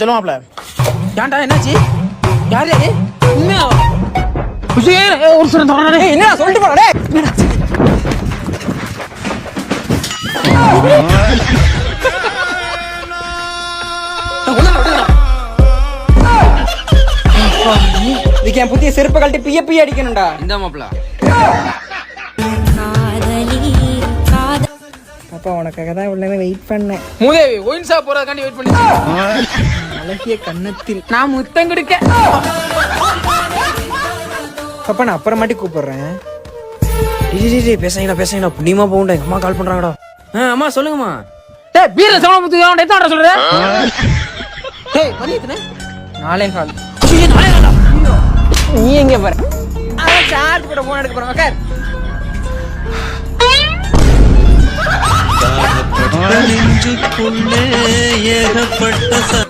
சொல்லுவாப்ல. ஏன்டா என்னாச்சு? யார் யாரு? உண்மையாவா? ஒரு சில தோணே என்னடா சொல்லிட்டு போறா டேய். இதுக்கு என் புத்திய செருப்பை கழட்டி பிய பிய அடிக்கணும்டா. இந்த மாப்பிள அப்பா உனக்காக தான் இவ்வளவு நேரம் வெயிட் பண்ணேன். மூதேவி ஒயின் ஷாப் போறதுக்காண்டி வெயிட் பண்ணி அழகிய கண்ணத்தில் நான் முத்தம் கொடுக்க. அப்பா நான் அப்புறமாட்டி கூப்பிடுறேன். பேசுங்கடா புண்ணியமா போகும்டா. எங்க அம்மா கால் பண்றாங்கடா. அம்மா சொல்லுங்கம்மா. டேய் பீர சவண முத்து அவன் எத்தனை சொல்ற? டேய் மணி எத்தனை? 4:15. நீ எங்க போற? அவன் சார்ஜ் போட போன் எடுக்க போறான். உட்கார். நெஞ்சுக்குள்ளே ஏகப்பட்ட